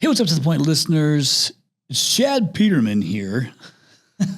Hey, what's up to the point, listeners? It's Chad Peterman here. Did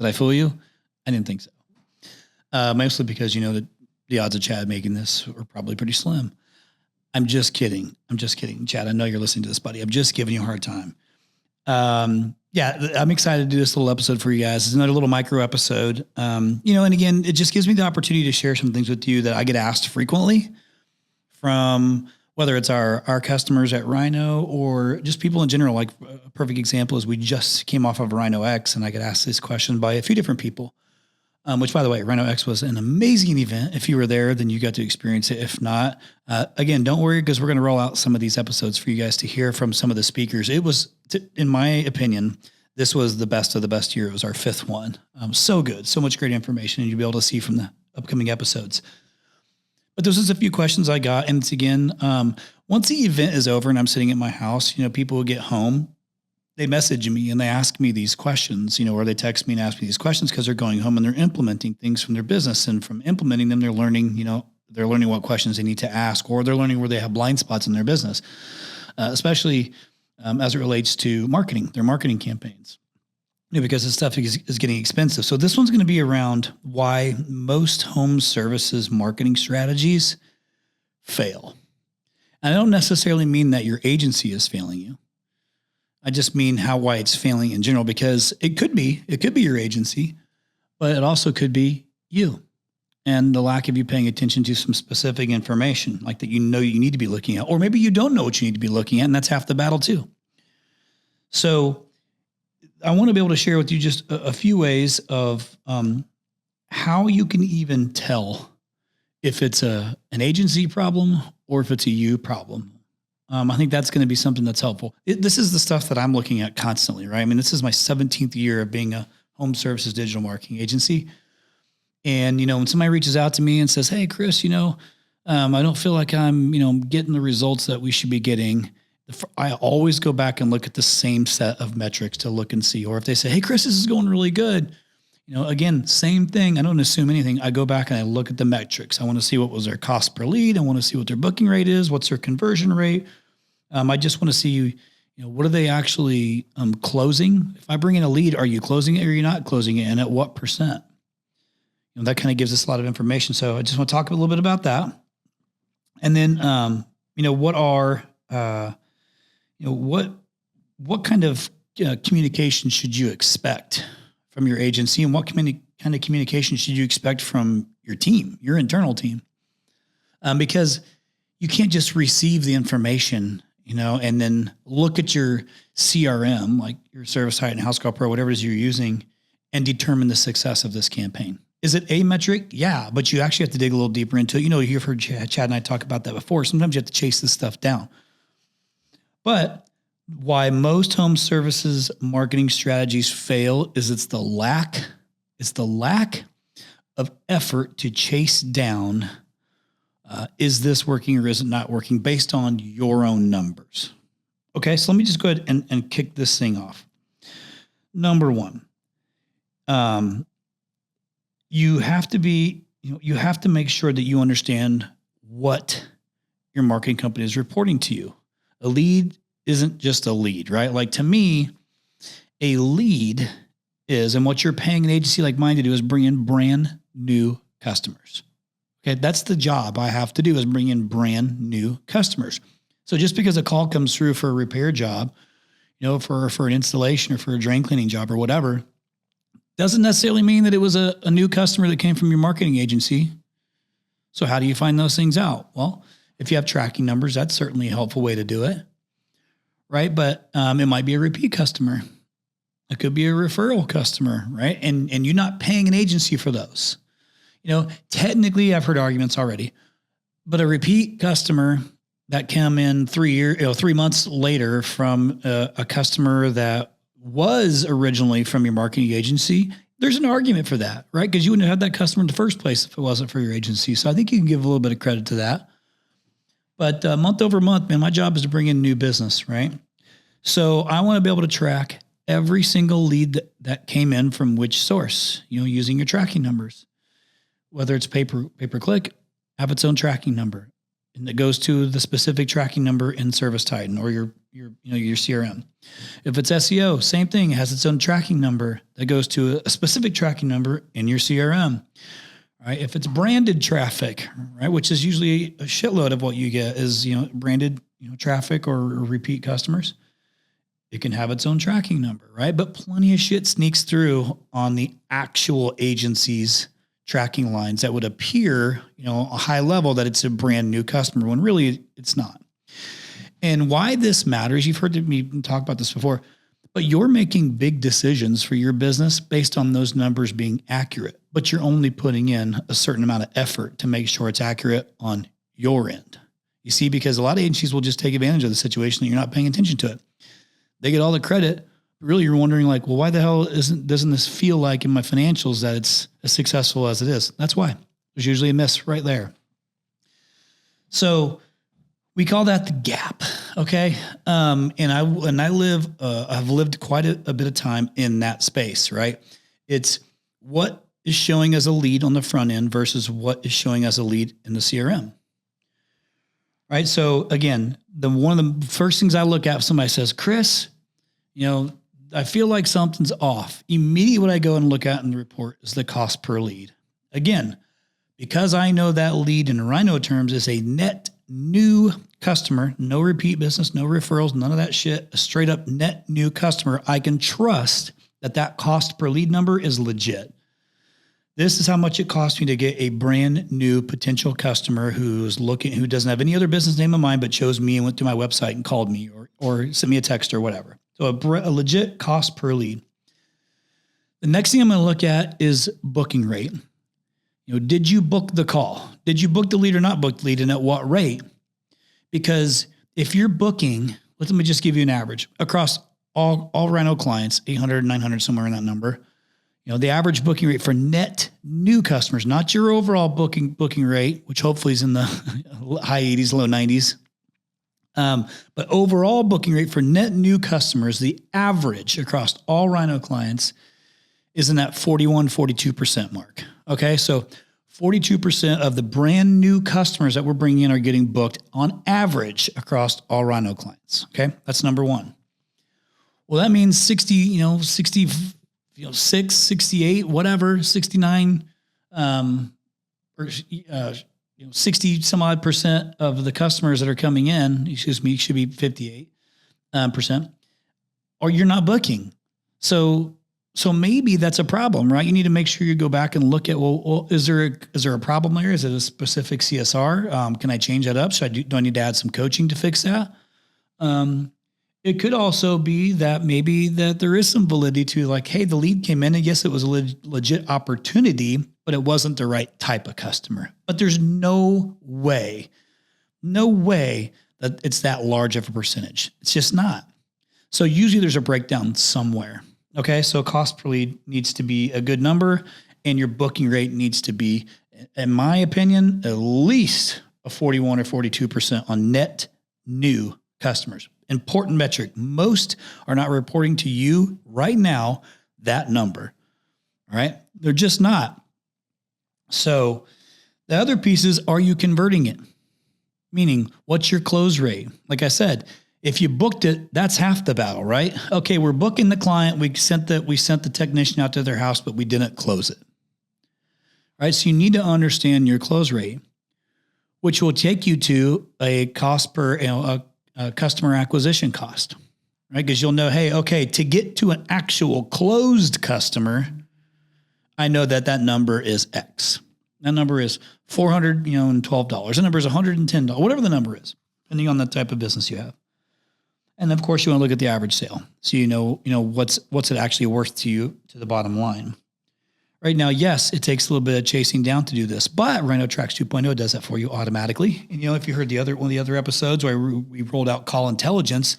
I fool you? I didn't think so. Mostly because you know that the odds of Chad making this are probably pretty slim. I'm just kidding. Chad, I know you're listening to this, buddy. I'm just giving you a hard time. I'm excited to do this little episode for you guys. It's another little micro episode. And again, it just gives me the opportunity to share some things with you that I get asked frequently from whether it's our customers at Rhino or just people in general. Like a perfect example is we just came off of Rhino X, and I get asked this question by a few different people, which, by the way, Rhino X was an amazing event. If you were there, then you got to experience it. If not, again, don't worry, because we're going to roll out some of these episodes for you guys to hear from some of the speakers. It was, in my opinion, this was the best of the best year. It was our fifth one. So good. So much great information, and you'll be able to see from the upcoming episodes. But those are a few questions I got. And it's again, once the event is over and I'm sitting at my house, people will get home, they message me and they ask me these questions, or they text me and ask me these questions because they're going home and they're implementing things from their business. And from implementing them, they're learning what questions they need to ask, or they're learning where they have blind spots in their business, especially as it relates to marketing, their marketing campaigns. Because this stuff is getting expensive. So this one's going to be around why most home services marketing strategies fail. And I don't necessarily mean that your agency is failing you. I just mean why it's failing in general, because it could be your agency, but it also could be you and the lack of you paying attention to some specific information like that you need to be looking at, or maybe you don't know what you need to be looking at, and that's half the battle too. So I want to be able to share with you just a few ways of how you can even tell if it's an agency problem or if it's a you problem. I think that's going to be something that's helpful. This is the stuff that I'm looking at constantly, right? I mean, this is my 17th year of being a home services digital marketing agency. And, when somebody reaches out to me and says, hey, Chris, I don't feel like I'm, getting the results that we should be getting, I always go back and look at the same set of metrics to look and see. Or if they say, hey, Chris, this is going really good. Again, same thing. I don't assume anything. I go back and I look at the metrics. I want to see what was their cost per lead. I want to see what their booking rate is. What's their conversion rate? I just want to see, what are they actually closing? If I bring in a lead, are you closing it or you're not closing it? And at what percent? That kind of gives us a lot of information. So I just want to talk a little bit about that. And then, what are, what kind of communication should you expect from your agency, and what kind of communication should you expect from your team, your internal team? Because you can't just receive the information, and then look at your CRM, like your Service Site and House Call Pro, whatever it is you're using, and determine the success of this campaign. Is it a metric? Yeah, but you actually have to dig a little deeper into it. You've heard Chad and I talk about that before. Sometimes you have to chase this stuff down. But why most home services marketing strategies fail is it's the lack of effort to chase down, is this working or is it not working, based on your own numbers. Okay, so let me just go ahead and kick this thing off. Number one, you have to make sure that you understand what your marketing company is reporting to you. A lead isn't just a lead, right? Like, to me, a lead is, and what you're paying an agency like mine to do, is bring in brand new customers. Okay, that's the job I have to do, is bring in brand new customers. So just because a call comes through for a repair job, for an installation or for a drain cleaning job or whatever, doesn't necessarily mean that it was a new customer that came from your marketing agency. So how do you find those things out? Well, if you have tracking numbers, that's certainly a helpful way to do it. Right. But it might be a repeat customer. It could be a referral customer. Right. And you're not paying an agency for those. Technically, I've heard arguments already, but a repeat customer that came in 3 months later from a customer that was originally from your marketing agency, there's an argument for that. Right. Because you wouldn't have had that customer in the first place if it wasn't for your agency. So I think you can give a little bit of credit to that. But month over month, man, my job is to bring in new business, right? So I want to be able to track every single lead that came in from which source, using your tracking numbers. Whether it's pay per click, have its own tracking number. and it goes to the specific tracking number in Service Titan or your CRM. If it's SEO, same thing. It has its own tracking number that goes to a specific tracking number in your CRM. Right? If it's branded traffic, right, which is usually a shitload of what you get is, branded, traffic or repeat customers, it can have its own tracking number, right? But plenty of shit sneaks through on the actual agency's tracking lines that would appear, a high level that it's a brand new customer when really it's not. And why this matters, you've heard me talk about this before, but you're making big decisions for your business based on those numbers being accurate, but you're only putting in a certain amount of effort to make sure it's accurate on your end. You see, because a lot of agencies will just take advantage of the situation that you're not paying attention to it. They get all the credit. Really, you're wondering like, well, why the hell doesn't this feel like in my financials that it's as successful as it is? That's why. There's usually a miss right there. So we call that the gap. Okay. I've lived quite a bit of time in that space, right? It's what is showing as a lead on the front end versus what is showing as a lead in the CRM. Right. So again, one of the first things I look at if somebody says, Chris, I feel like something's off. Immediately what I go and look at in the report is the cost per lead. Again, because I know that lead in Rhino terms is a net new customer, no repeat business, no referrals, none of that shit, a straight up net new customer, I can trust that cost per lead number is legit. This is how much it costs me to get a brand new potential customer who doesn't have any other business name in mind, but chose me and went to my website and called me or sent me a text or whatever. So a legit cost per lead. The next thing I'm going to look at is booking rate. Did you book the call? Did you book the lead or not book the lead, and at what rate? Because if you're booking, let me just give you an average across all Rhino clients, 800, 900, somewhere in that number. The average booking rate for net new customers, not your overall booking rate, which hopefully is in the high 80s, low 90s. But overall booking rate for net new customers, the average across all Rhino clients is in that 41, 42% mark. Okay. So 42% of the brand new customers that we're bringing in are getting booked on average across all Rhino clients. Okay. That's number one. Well, that means 66, 68, whatever, 69, or 60 some odd percent of the customers that are coming in, should be 58%, or you're not booking. So maybe that's a problem, right? You need to make sure you go back and look at, well, is there a problem there? Is it a specific CSR? Can I change that up? Do I need to add some coaching to fix that? It could also be that maybe that there is some validity to like, hey, the lead came in and yes, it was a legit opportunity, but it wasn't the right type of customer. But there's no way that it's that large of a percentage. It's just not. So usually there's a breakdown somewhere. Okay. So cost per lead needs to be a good number and your booking rate needs to be, in my opinion, at least a 41 or 42% on net new customers. Important metric. Most are not reporting to you right now that number. All right. They're just not. So the other piece is, are you converting it? Meaning, what's your close rate? Like I said, if you booked it, that's half the battle, right? Okay, we're booking the client. We sent the technician out to their house, but we didn't close it. All right. So you need to understand your close rate, which will take you to a cost per, a customer acquisition cost, right? Because you'll know, hey, okay, to get to an actual closed customer, I know that number is X. That number is $412. That number is $110, whatever the number is, depending on the type of business you have. And of course, you want to look at the average sale, so you know what's it actually worth to you, to the bottom line. Right now, yes, it takes a little bit of chasing down to do this, but Rhino Tracks 2.0 does that for you automatically. And if you heard one of the other episodes where we rolled out call intelligence,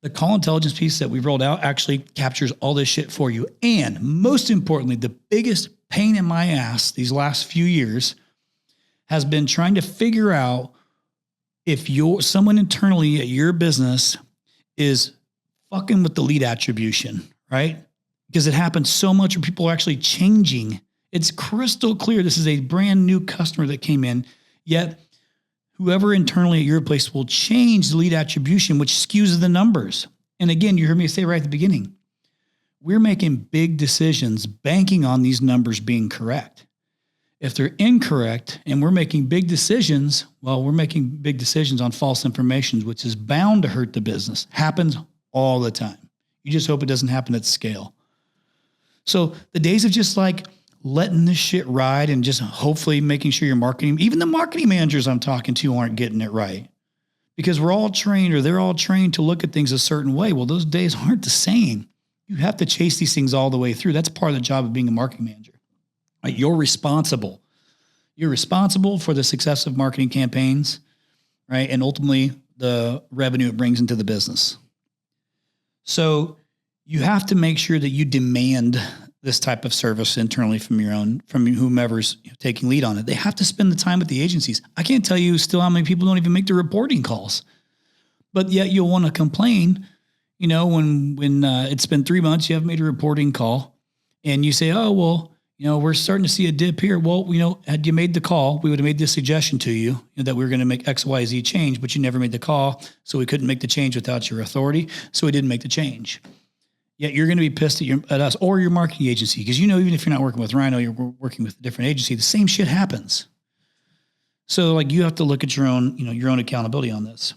the call intelligence piece that we rolled out actually captures all this shit for you. And most importantly, the biggest pain in my ass these last few years has been trying to figure out if someone internally at your business is fucking with the lead attribution, right? Because it happens so much where people are actually changing. It's crystal clear this is a brand new customer that came in, yet whoever internally at your place will change the lead attribution, which skews the numbers. And again, you heard me say right at the beginning, we're making big decisions banking on these numbers being correct. If they're incorrect and we're making big decisions, well, we're making big decisions on false information, which is bound to hurt the business. Happens all the time. You just hope it doesn't happen at scale. So the days of just like letting this shit ride and just hopefully making sure your marketing, even the marketing managers I'm talking to aren't getting it right because we're all trained or they're all trained to look at things a certain way. Well, those days aren't the same. You have to chase these things all the way through. That's part of the job of being a marketing manager. Right? You're responsible. You're responsible for the success of marketing campaigns, right? And ultimately the revenue it brings into the business. So you have to make sure that you demand this type of service internally from whomever's taking lead on it. They have to spend the time with the agencies. I can't tell you still how many people don't even make the reporting calls, but yet you'll want to complain, when it's been 3 months, you haven't made a reporting call and you say, oh, well, we're starting to see a dip here. Well, had you made the call, we would have made this suggestion to you that we were going to make X, Y, Z change, but you never made the call. So we couldn't make the change without your authority. So we didn't make the change. Yet you're going to be pissed at us or your marketing agency. Because even if you're not working with Rhino, you're working with a different agency, the same shit happens. So you have to look at your own accountability on this.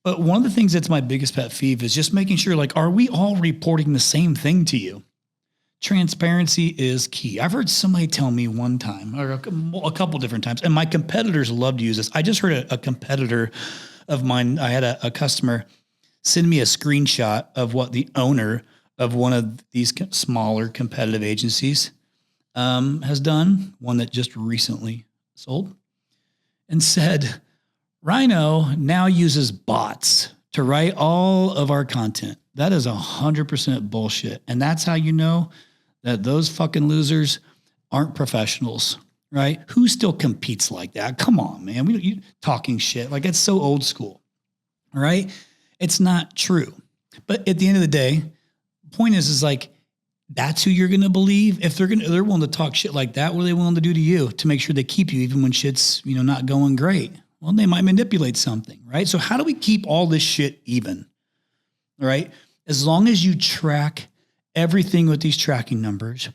But one of the things that's my biggest pet peeve is just making sure, are we all reporting the same thing to you? Transparency is key. I've heard somebody tell me one time or a couple different times, and my competitors love to use this. I just heard a competitor of mine. I had a customer send me a screenshot of what the owner of one of these smaller competitive agencies has done, one that just recently sold, and said, Rhino now uses bots to write all of our content. That is 100% bullshit. And that's how you know that those fucking losers aren't professionals, right? Who still competes like that? Come on, man. You talking shit. It's so old school, right? It's not true. But at the end of the day, the point is that's who you're going to believe. If they're willing to talk shit like that, what are they willing to do to you to make sure they keep you even when shit's, not going great? Well, they might manipulate something, right? So how do we keep all this shit even? All right. As long as you track everything with these tracking numbers,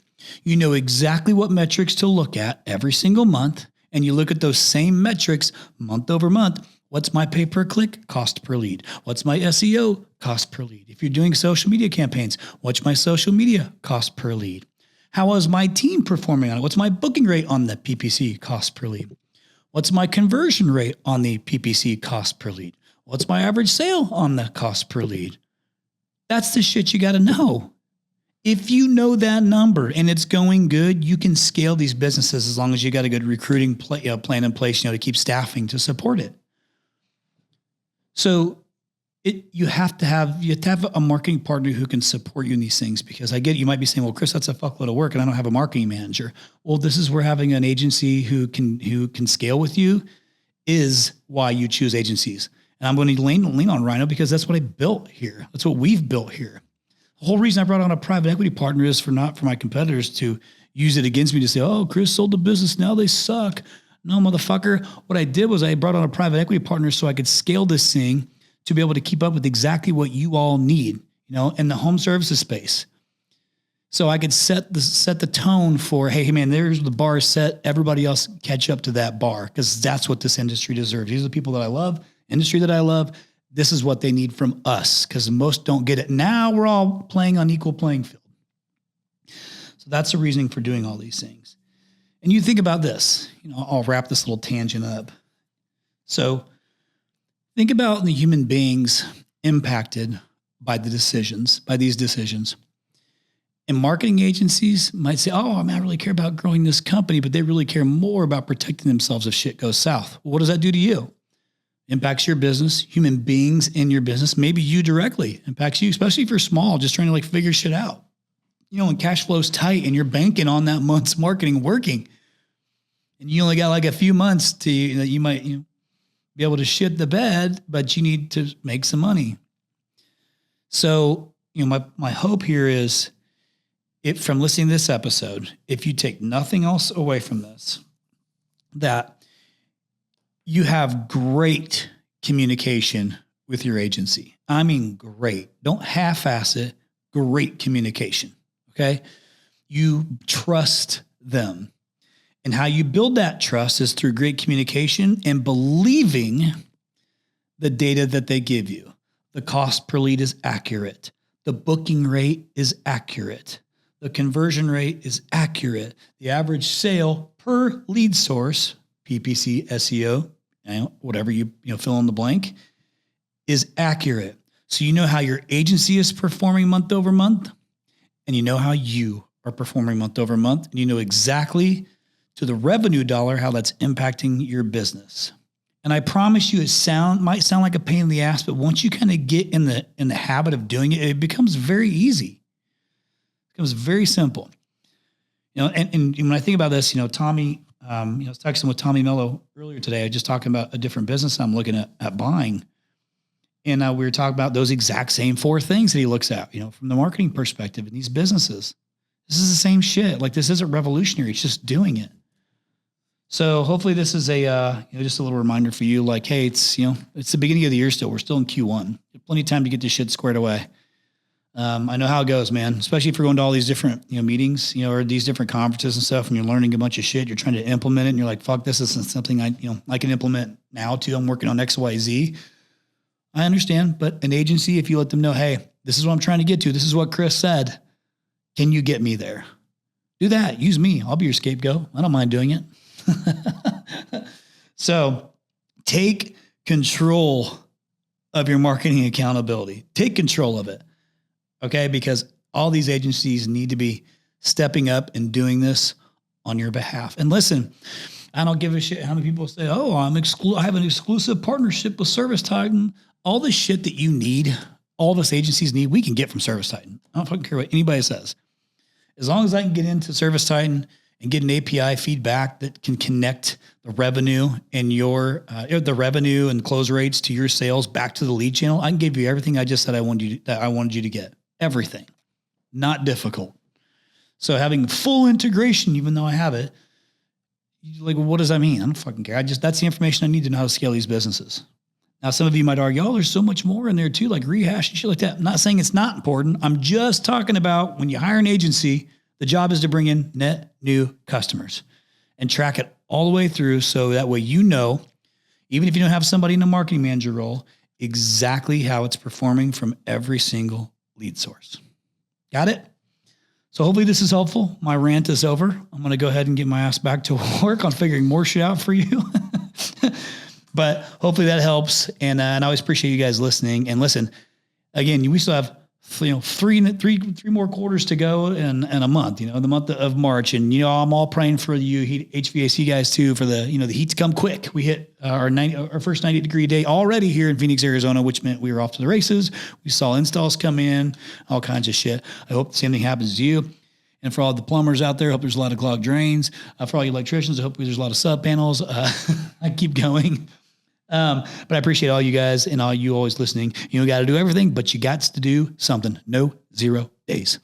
you know exactly what metrics to look at every single month. And you look at those same metrics month over month. What's my pay per click? Cost per lead. What's my SEO? Cost per lead. If you're doing social media campaigns, what's my social media cost per lead? How is my team performing on it? What's my booking rate on the PPC cost per lead? What's my conversion rate on the PPC cost per lead? What's my average sale on the cost per lead? That's the shit you got to know. If you know that number and it's going good, you can scale these businesses as long as you got a good recruiting plan in place, to keep staffing to support it. So you have to have a marketing partner who can support you in these things, because I get it. You might be saying, well, Chris, that's a fuckload of work and I don't have a marketing manager. Well, this is where having an agency who can scale with you is why you choose agencies. And I'm going to lean on Rhino because that's what I built here. That's what we've built here. The whole reason I brought on a private equity partner is not for my competitors to use it against me to say, oh, Chris sold the business, now they suck. No, motherfucker. What I did was I brought on a private equity partner so I could scale this thing to be able to keep up with exactly what you all need, in the home services space. So I could set the tone for, hey, man, there's the bar set. Everybody else catch up to that bar, because that's what this industry deserves. These are the people that I love, industry that I love. This is what they need from us, because most don't get it. Now we're all playing on equal playing field. So that's the reasoning for doing all these things. And you think about this, I'll wrap this little tangent up. So think about the human beings impacted by these decisions. And marketing agencies might say, oh, I really care about growing this company, but they really care more about protecting themselves if shit goes south. Well, what does that do to you? Impacts your business, human beings in your business, maybe you directly. Impacts you, especially if you're small, just trying to figure shit out. When cash flow's tight and you're banking on that month's marketing working, and you only got a few months that you might be able to shit the bed, but you need to make some money. So, my hope here is, from listening to this episode, if you take nothing else away from this, that you have great communication with your agency. I mean, great. Don't half-ass it. Great communication. Okay. You trust them. And how you build that trust is through great communication and believing the data that they give you. The cost per lead is accurate. The booking rate is accurate. The conversion rate is accurate. The average sale per lead source, PPC, SEO, whatever you fill in the blank, is accurate. So you know how your agency is performing month over month, and you know how you are performing month over month, and you know exactly to the revenue dollar how that's impacting your business. And I promise you, might sound like a pain in the ass, but once you kind of get in the habit of doing it, it becomes very easy. It becomes very simple. And when I think about this, Tommy, I was texting with Tommy Mello earlier today. I was just talking about a different business I'm looking at buying. And we were talking about those exact same 4 things that he looks at, from the marketing perspective in these businesses. This is the same shit. Like, this isn't revolutionary. It's just doing it. So hopefully this is just a little reminder for you, like, hey, it's the beginning of the year still. We're still in Q1. Plenty of time to get this shit squared away. I know how it goes, man, especially if you're going to all these different, meetings, or these different conferences and stuff, and you're learning a bunch of shit, you're trying to implement it, and you're like, fuck, this isn't something I can implement now too. I'm working on X, Y, Z. I understand, but an agency, if you let them know, hey, this is what I'm trying to get to. This is what Chris said. Can you get me there? Do that. Use me. I'll be your scapegoat. I don't mind doing it. So take control of your marketing accountability. Take control of it. Okay. Because all these agencies need to be stepping up and doing this on your behalf. And listen, I don't give a shit how many people say, oh, I have an exclusive partnership with ServiceTitan. All the shit that you need, all this agencies need, we can get from ServiceTitan. I don't fucking care what anybody says. As long as I can get into ServiceTitan and get an API feedback that can connect the revenue and the revenue and close rates to your sales back to the lead channel, I can give you everything I just said I wanted you to get. Everything. Not difficult. So having full integration, even though I have it, like, well, what does that mean? I don't fucking care. That's the information I need to know how to scale these businesses. Now, some of you might argue, oh, there's so much more in there too, like rehash and shit like that. I'm not saying it's not important. I'm just talking about when you hire an agency, the job is to bring in net new customers and track it all the way through. So that way, even if you don't have somebody in a marketing manager role, exactly how it's performing from every single lead source. Got it? So hopefully this is helpful. My rant is over. I'm going to go ahead and get my ass back to work on figuring more shit out for you. But hopefully that helps. And I always appreciate you guys listening. And listen, again, we still have three more quarters to go in a month, the month of March. And, I'm all praying for you HVAC guys too, for the heat to come quick. We hit our first 90-degree day already here in Phoenix, Arizona, which meant we were off to the races. We saw installs come in, all kinds of shit. I hope the same thing happens to you. And for all the plumbers out there, I hope there's a lot of clogged drains. For all you electricians, I hope there's a lot of sub panels. I keep going. But I appreciate all you guys and all you always listening. You got to do everything, but you got to do something. No 0 days.